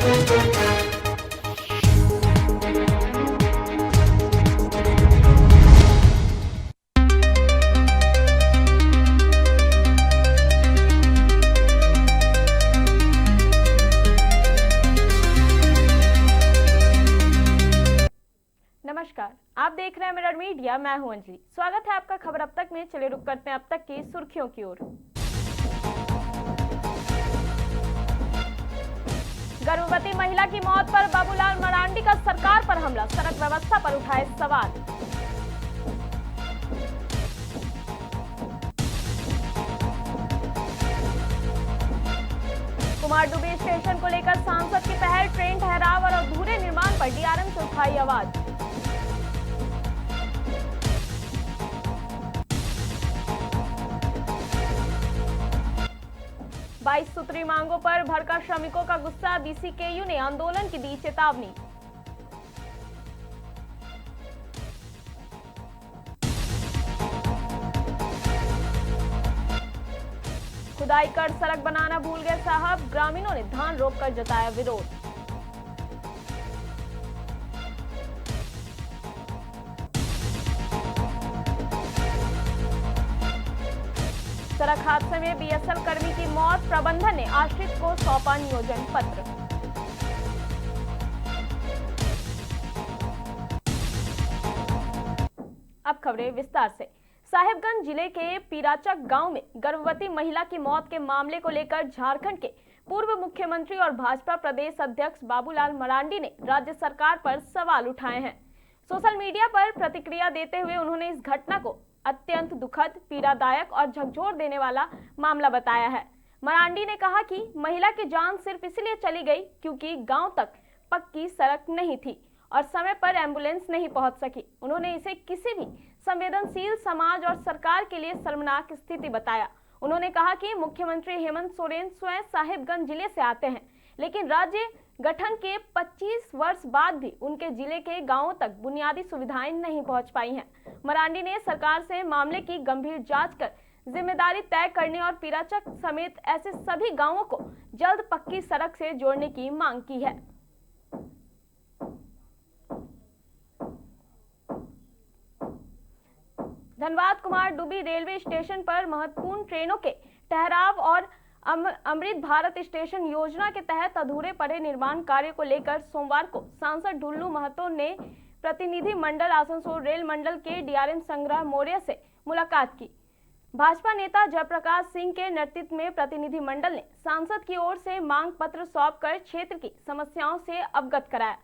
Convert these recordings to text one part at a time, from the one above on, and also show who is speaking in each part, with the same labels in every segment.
Speaker 1: नमस्कार, आप देख रहे हैं मिरर मीडिया। मैं हूं अंजलि। स्वागत है आपका खबर अब तक में। चलिए रुक करते हैं अब तक की सुर्खियों की ओर। गर्भवती महिला की मौत पर बाबूलाल मरांडी का सरकार पर हमला, सड़क व्यवस्था पर उठाए सवाल। कुमारडुबी स्टेशन को लेकर सांसद की पहल, ट्रेन ठहराव और अधूरे निर्माण पर डीआरएम से उठाई आवाज। बाईस सूत्री मांगों पर भड़का श्रमिकों का गुस्सा, बीसीकेयू ने आंदोलन की दी चेतावनी। खुदाई कर सड़क बनाना भूल गए साहब, ग्रामीणों ने धान रोककर जताया विरोध। सड़क हादसे में बीएसएफ कर्मी की मौत, प्रबंधन ने आश्रित को सौंपा नियोजन पत्र। अब खबरें विस्तार से। साहिबगंज जिले के पीराचक गांव में गर्भवती महिला की मौत के मामले को लेकर झारखंड के पूर्व मुख्यमंत्री और भाजपा प्रदेश अध्यक्ष बाबूलाल मरांडी ने राज्य सरकार पर सवाल उठाए हैं। सोशल मीडिया पर प्रतिक्रिया देते हुए उन्होंने इस घटना को अत्यंत दुखद, पीड़ादायक और झकझोर देने वाला मामला बताया है। मरांडी ने कहा कि महिला की जान सिर्फ इसलिए चली गई क्योंकि गांव तक पक्की सड़क नहीं थी और समय पर एम्बुलेंस नहीं पहुंच सकी। उन्होंने इसे किसी भी संवेदनशील समाज और सरकार के लिए शर्मनाक स्थिति बताया। उन्होंने कहा कि मुख्यमंत्री हेमंत सोरेन स्वयं साहिबगंज जिले से आते हैं, लेकिन राज्य गठन के 25 वर्ष बाद भी उनके जिले के गांवों तक बुनियादी सुविधाएं नहीं पहुंच पाई हैं। मरांडी ने सरकार से मामले की गंभीर जांच कर जिम्मेदारी तय करने और पीराचक समेत ऐसे सभी गांवों को जल्द पक्की सड़क से जोड़ने की मांग की है। धनबाद कुमारडुबी रेलवे स्टेशन पर महत्वपूर्ण ट्रेनों के ठहराव और अमृत भारत स्टेशन योजना के तहत अधूरे पड़े निर्माण कार्य को लेकर सोमवार को सांसद ढुल्लू महतो ने प्रतिनिधि मंडल आसनसोल रेल मंडल के डीआरएम संग्रह मौर्य से मुलाकात की। भाजपा नेता जयप्रकाश सिंह के नेतृत्व में प्रतिनिधि मंडल ने सांसद की ओर से मांग पत्र सौंपकर क्षेत्र की समस्याओं से अवगत कराया।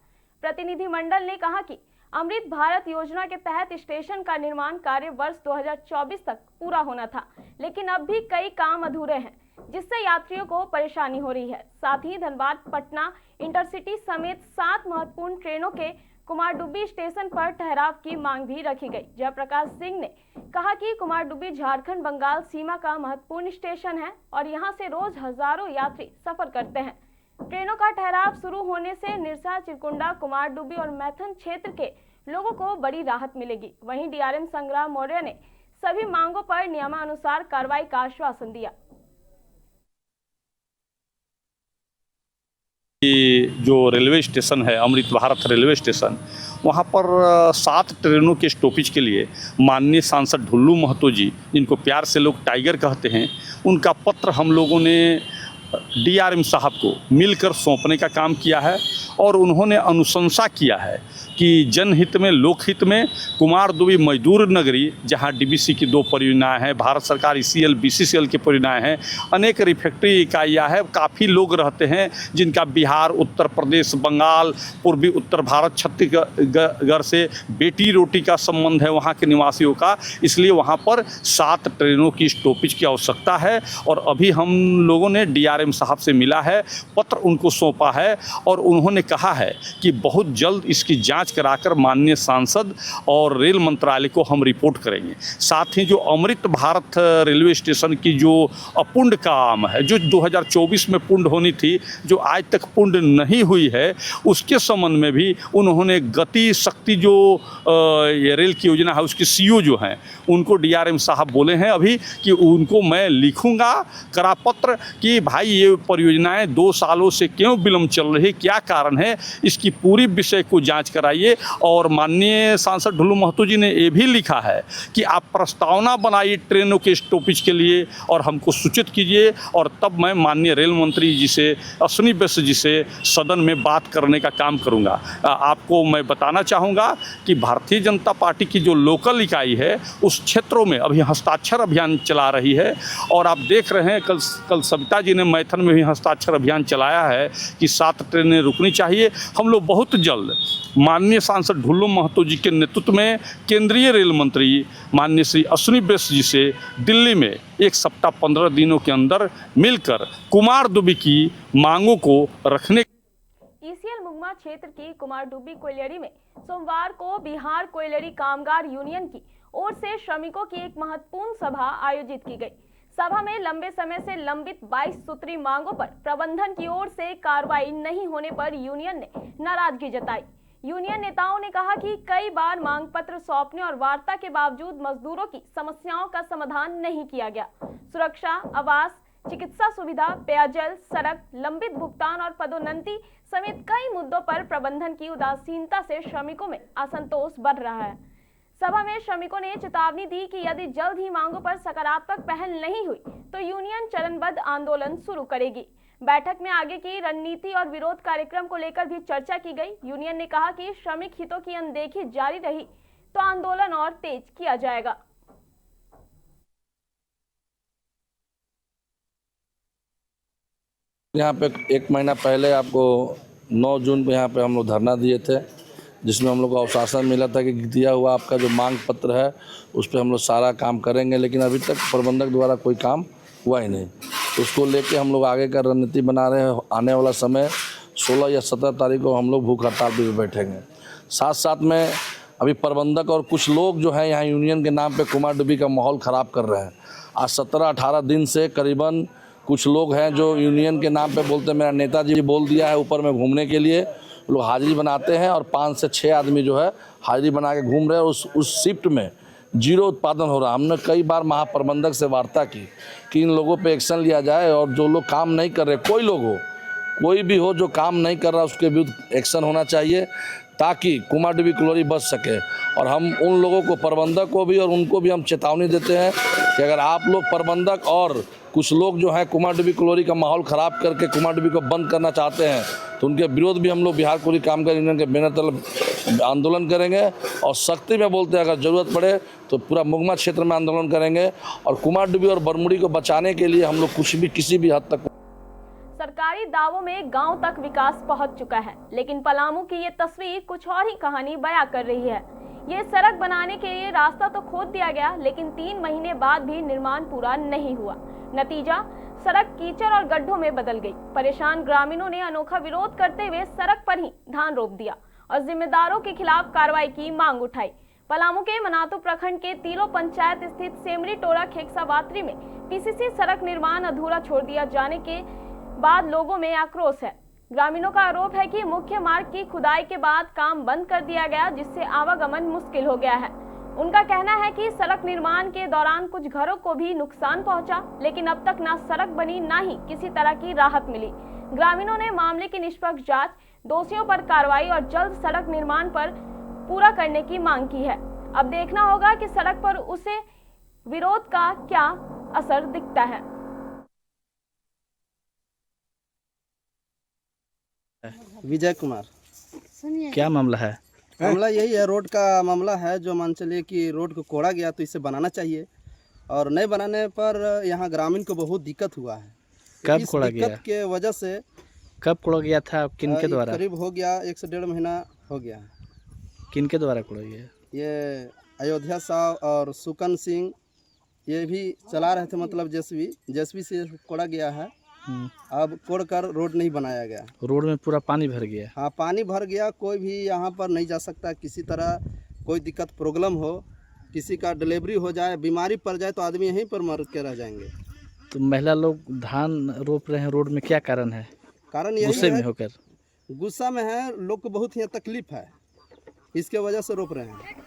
Speaker 1: प्रतिनिधि मंडल ने कहा कि अमृत भारत योजना के तहत स्टेशन का निर्माण कार्य वर्ष 2024 तक पूरा होना था, लेकिन अब भी कई काम अधूरे हैं, जिससे यात्रियों को परेशानी हो रही है। साथ ही धनबाद पटना इंटरसिटी समेत 7 महत्वपूर्ण ट्रेनों के कुमारडुबी स्टेशन पर ठहराव की मांग भी रखी गई। जयप्रकाश सिंह ने कहा कि कुमारडुबी झारखंड बंगाल सीमा का महत्वपूर्ण स्टेशन है और यहां से रोज हजारों यात्री सफर करते हैं। ट्रेनों का ठहराव शुरू होने से निरसा, चिरकुंडा, कुमारडुबी और मैथन क्षेत्र के लोगों को बड़ी राहत मिलेगी। वहीं डीआरएम संग्रह मौर्य ने सभी मांगों पर नियमानुसार कार्रवाई का आश्वासन दिया।
Speaker 2: जो रेलवे स्टेशन है अमृत भारत रेलवे स्टेशन, वहाँ पर 7 ट्रेनों के स्टॉपेज के लिए माननीय सांसद ढुल्लू महतो जी, जिनको प्यार से लोग टाइगर कहते हैं, उनका पत्र हम लोगों ने डीआरएम साहब को मिलकर सौंपने का काम किया है और उन्होंने अनुशंसा किया है कि जनहित में, लोकहित में कुमारडुबी मजदूर नगरी, जहां डीबीसी की 2 परियोजनाएं हैं, भारत सरकार ईसीएल बीसीसीएल की परियोजनाएं हैं, अनेक रिफैक्ट्री इकाइयाँ हैं, काफ़ी लोग रहते हैं जिनका बिहार, उत्तर प्रदेश, बंगाल, पूर्वी उत्तर भारत, छत्तीसगढ़ से बेटी रोटी का संबंध है वहाँ के निवासियों का। इसलिए वहाँ पर 7 ट्रेनों की स्टॉपेज की आवश्यकता है और अभी हम लोगों ने डीआरएम साहब से मिला है, पत्र उनको सौंपा है और उन्होंने कहा है कि बहुत जल्द इसकी जाँच जांच कराकर माननीय सांसद और रेल मंत्रालय को हम रिपोर्ट करेंगे। साथ ही जो अमृत भारत रेलवे स्टेशन की जो अपूर्ण काम है, जो 2024 में पूर्ण होनी थी, जो आज तक पूर्ण नहीं हुई है, उसके संबंध में भी उन्होंने गति शक्ति जो ये रेल की योजना है उसके सीईओ जो हैं उनको डीआरएम साहब बोले हैं अभी कि उनको मैं लिखूंगा करापत्र कि भाई ये परियोजनाएं 2 सालों से क्यों विलम्ब चल रही, क्या कारण है, इसकी पूरी विषय को जांच कराइए। और माननीय सांसद ढुल्लू महतो जी ने ये भी लिखा है कि आप प्रस्तावना बनाइए ट्रेनों के स्टॉपेज के लिए और हमको सूचित कीजिए, और तब मैं माननीय रेल मंत्री जी से, अश्विनी वैष्णव जी से सदन में बात करने का काम करूंगा। आपको मैं बताना चाहूँगा कि भारतीय जनता पार्टी की जो लोकल इकाई है उस क्षेत्रों में अभी हस्ताक्षर अभियान चला रही है, और आप देख रहे हैं कल सविता जी ने मैथन में भी हस्ताक्षर अभियान चलाया है कि 7 ट्रेनें रुकनी चाहिए। हम लोग बहुत जल्द माननीय सांसद ढुल्लू महतो जी के नेतृत्व में केंद्रीय रेल मंत्री माननीय श्री अश्विनी वैष्णव जी से दिल्ली में 1 सप्ताह 15 दिनों के अंदर मिलकर कुमार दुबे की मांगों को रखने।
Speaker 1: ईसीएल मुगमा क्षेत्र की कुमारडुब्बी कोयलरी में सोमवार को बिहार कोयलरी कामगार यूनियन की ओर से श्रमिकों की एक महत्वपूर्ण सभा आयोजित की गई। सभा में लंबे समय से लंबित 22 सूत्री मांगों पर प्रबंधन की ओर से कार्रवाई नहीं होने पर यूनियन ने नाराजगी जताई। यूनियन नेताओं ने कहा कि कई बार मांग पत्र सौंपने और वार्ता के बावजूद मजदूरों की समस्याओं का समाधान नहीं किया गया। सुरक्षा, आवास, चिकित्सा सुविधा, पेयजल, सड़क, लंबित भुगतान और पदोन्नति समेत कई मुद्दों पर प्रबंधन की उदासीनता से श्रमिकों में असंतोष बढ़ रहा है। सभा में श्रमिकों ने चेतावनी दी कि यदि जल्द ही मांगों पर सकारात्मक पहल नहीं हुई तो यूनियन चरणबद्ध आंदोलन शुरू करेगी। बैठक में आगे की रणनीति और विरोध कार्यक्रम को लेकर भी चर्चा की गई। यूनियन ने कहा कि श्रमिक हितों की अनदेखी जारी रही तो आंदोलन और तेज किया जाएगा।
Speaker 3: यहाँ पे 1 महीना पहले आपको 9 जून को यहाँ पे हम लोग धरना दिए थे, जिसमें हम लोग को आश्वासन मिला था कि दिया हुआ आपका जो मांग पत्र है उस पर हम लोग सारा काम करेंगे, लेकिन अभी तक प्रबंधक द्वारा कोई काम हुआ ही नहीं। उसको लेके हम लोग आगे का रणनीति बना रहे हैं। आने वाला समय 16 या 17 तारीख को हम लोग भूख हड़ताल पर बैठेंगे। साथ साथ में अभी प्रबंधक और कुछ लोग जो हैं यहाँ यूनियन के नाम पे कुमारडुब्बी का माहौल ख़राब कर रहे हैं। आज 17-18 दिन से करीबन कुछ लोग हैं जो यूनियन के नाम पे बोलते हैं मेरा नेताजी बोल दिया है ऊपर में घूमने के लिए, लोग हाजिरी बनाते हैं और 5 से 6 आदमी जो है हाजिरी बना के घूम रहे हैं। उस शिफ्ट में 0 उत्पादन हो रहा। हमने कई बार महाप्रबंधक से वार्ता की कि इन लोगों पे एक्शन लिया जाए और जो लोग काम नहीं कर रहे, कोई भी हो जो काम नहीं कर रहा उसके विरुद्ध एक्शन होना चाहिए ताकि कुमारडुब्बी क्लोरी बच सके। और हम उन लोगों को, प्रबंधक को भी और उनको भी हम चेतावनी देते हैं कि अगर आप लोग प्रबंधक और कुछ लोग जो हैं कुमारडुब्बी क्लोरी का माहौल ख़राब करके कुमारडुब्बी को बंद करना चाहते हैं तो उनके विरोध भी हम लोग बिहार कोयलरी कामगार यूनियन के बैनर तले आंदोलन करेंगे। और सख्ती में बोलते हैं अगर ज़रूरत पड़े तो पूरा मुगमा क्षेत्र में आंदोलन करेंगे। और कुमारडुब्बी और बरमुड़ी को बचाने के लिए हम लोग कुछ भी किसी भी हद तक।
Speaker 1: सरकारी दावों में गांव तक विकास पहुंच चुका है, लेकिन पलामू की ये तस्वीर कुछ और ही कहानी बयां कर रही है। ये सड़क बनाने के लिए रास्ता तो खोद दिया गया, लेकिन 3 महीने बाद भी निर्माण पूरा नहीं हुआ। नतीजा, सड़क कीचड़ और गड्ढों में बदल गई। परेशान ग्रामीणों ने अनोखा विरोध करते हुए सड़क पर ही धान रोप दिया और जिम्मेदारों के खिलाफ कार्रवाई की मांग उठाई। पलामू के मनातू प्रखंड के तीलो पंचायत स्थित सेमरी टोरा खेकसावात्री में पीसीसी सड़क निर्माण अधूरा छोड़ दिया जाने के बाद लोगों में आक्रोश है। ग्रामीणों का आरोप है कि मुख्य मार्ग की खुदाई के बाद काम बंद कर दिया गया, जिससे आवागमन मुश्किल हो गया है। उनका कहना है कि सड़क निर्माण के दौरान कुछ घरों को भी नुकसान पहुंचा, लेकिन अब तक ना सड़क बनी ना ही किसी तरह की राहत मिली। ग्रामीणों ने मामले की निष्पक्ष जांच, दोषियों पर कार्रवाई और जल्द सड़क निर्माण पर पूरा करने की मांग की है। अब देखना होगा कि सड़क पर उसे विरोध का क्या असर दिखता है।
Speaker 4: विजय कुमार।
Speaker 5: क्या मामला है?
Speaker 4: मामला यही है, रोड का मामला है। जो मान चलिए कि रोड को कोड़ा गया तो इसे बनाना चाहिए, और नहीं बनाने पर यहाँ ग्रामीण को बहुत दिक्कत हुआ है।
Speaker 5: कब कोड़ा गया?
Speaker 4: दिक्कत के वजह से
Speaker 5: कब कोड़ा गया था? किन के द्वारा?
Speaker 4: करीब हो गया 1 से 1.5 महीना हो गया।
Speaker 5: किन के द्वारा कोड़ा गया?
Speaker 4: ये अयोध्या साहब और सुकन सिंह ये भी चला रहे थे, मतलब जेसीबी से कोड़ा गया है। अब कोड़कर रोड नहीं बनाया गया।
Speaker 5: रोड में पूरा पानी भर गया।
Speaker 4: हाँ, पानी भर गया, कोई भी यहाँ पर नहीं जा सकता। किसी तरह कोई दिक्कत प्रॉब्लम हो, किसी का डिलीवरी हो जाए, बीमारी पड़ जाए तो आदमी यहीं पर मर के रह जाएंगे।
Speaker 5: तो महिला लोग धान रोप रहे हैं रोड में, क्या कारण है?
Speaker 4: कारण यही
Speaker 5: गुस्से
Speaker 4: है,
Speaker 5: में होकर
Speaker 4: गुस्सा में है, लोग को बहुत ही तकलीफ है, इसके वजह से रोप रहे हैं।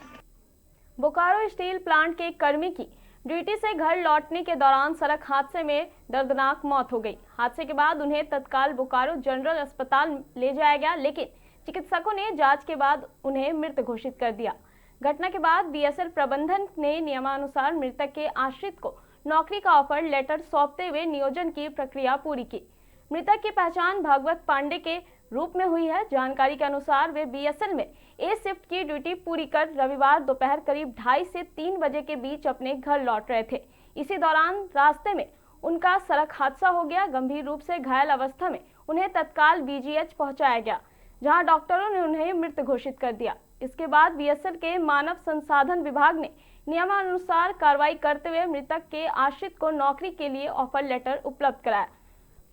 Speaker 1: बोकारो स्टील प्लांट के एक कर्मी की ड्यूटी से घर लौटने के दौरान सड़क हादसे में दर्दनाक मौत हो गई। हादसे के बाद उन्हें तत्काल बोकारो जनरल अस्पताल ले जाया गया, लेकिन चिकित्सकों ने जांच के बाद उन्हें मृत घोषित कर दिया। घटना के बाद बीएसएल प्रबंधन ने नियमानुसार मृतक के आश्रित को नौकरी का ऑफर लेटर सौंपते हुए नियोजन की प्रक्रिया पूरी की। मृतक की पहचान भागवत पांडे के रूप में हुई है। जानकारी के अनुसार वे बीएसएल में ए शिफ्ट की ड्यूटी पूरी कर रविवार दोपहर करीब 2:30 से 3 बजे के बीच अपने घर लौट रहे थे। इसी दौरान रास्ते में उनका सड़क हादसा हो गया। गंभीर रूप से घायल अवस्था में उन्हें तत्काल बीजीएच पहुंचाया गया, जहां डॉक्टरों ने उन्हें मृत घोषित कर दिया। इसके बाद बीएसएल के मानव संसाधन विभाग ने नियमानुसार कार्रवाई करते हुए मृतक के आश्रित को नौकरी के लिए ऑफर लेटर उपलब्ध कराया।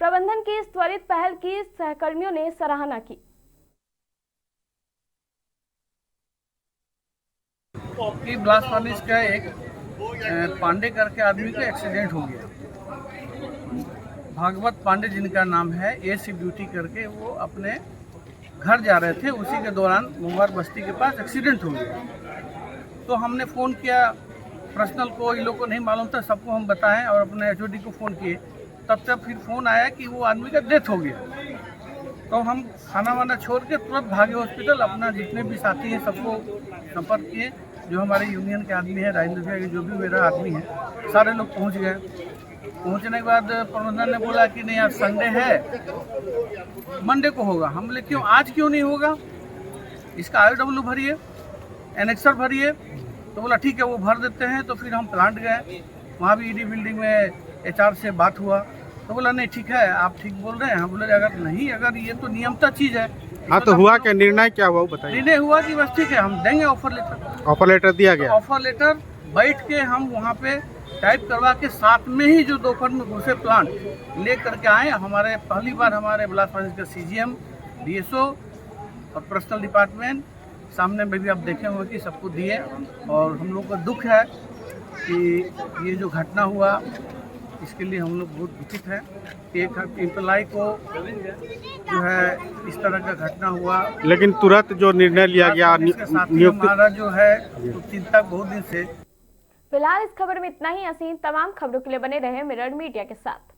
Speaker 1: प्रबंधन की इस त्वरित पहल की सहकर्मियों ने सराहना की।
Speaker 6: ब्लास्ट फर्नेस का एक पांडे करके आदमी का एक्सीडेंट हो गया। भागवत पांडे जिनका नाम है, ए शिफ्ट ड्यूटी करके वो अपने घर जा रहे थे, उसी के दौरान मुंबर बस्ती के पास एक्सीडेंट हो गया। तो हमने फ़ोन किया पर्सनल को, इन लोग को नहीं मालूम था, सबको हम बताएं और अपने एचओडी को फ़ोन किए। तब तक फिर फ़ोन आया कि वो आदमी का डेथ हो गया। तो हम खाना वाना छोड़ के तुरंत भागे हॉस्पिटल। अपना जितने भी साथी हैं सबको संपर्क किए, जो हमारे यूनियन के आदमी हैं, राजेंद्र भैया के जो भी मेरा आदमी है, सारे लोग पहुँच गए। पहुँचने के बाद प्रबंधन ने बोला कि नहीं आज संडे है, मंडे को होगा। हम बोले क्यों, आज क्यों नहीं होगा, इसका IOW भरिए, एनेक्सर भरिए। तो बोला ठीक है वो भर देते हैं। तो फिर हम प्लांट गए, वहाँ भी ईडी बिल्डिंग में HR से बात हुआ। तो बोला नहीं ठीक है, आप ठीक बोल रहे हैं। हम बोले अगर ये तो नियमता चीज़ है।
Speaker 7: हाँ, तो हुआ क्या, निर्णय क्या हुआ बताइए।
Speaker 6: निर्णय हुआ कि बस ठीक है हम देंगे ऑफर लेटर।
Speaker 7: ऑफर लेटर दिया गया।
Speaker 6: ऑफर लेटर बैठ के हम वहाँ पे टाइप करवा के साथ में ही जो दोपहर में दूसरे प्लांट ले करके आए। हमारे पहली बार हमारे ब्लास्ट फर्नेस का CGM, DSO और पर्सनल डिपार्टमेंट सामने में भी आप देखे होंगे कि सबको दिए। और हम लोग का दुख है कि ये जो घटना हुआ इसके लिए हम लोग बहुत दुखित हैं कि एक एम्प्लॉय को जो है इस तरह का घटना हुआ।
Speaker 7: लेकिन तुरंत जो निर्णय लिया गया
Speaker 6: हमारा जो है तो चिंता बहुत दिन से।
Speaker 1: फिलहाल इस खबर में इतना ही। असीम तमाम खबरों के लिए बने रहे मिरर मीडिया के साथ।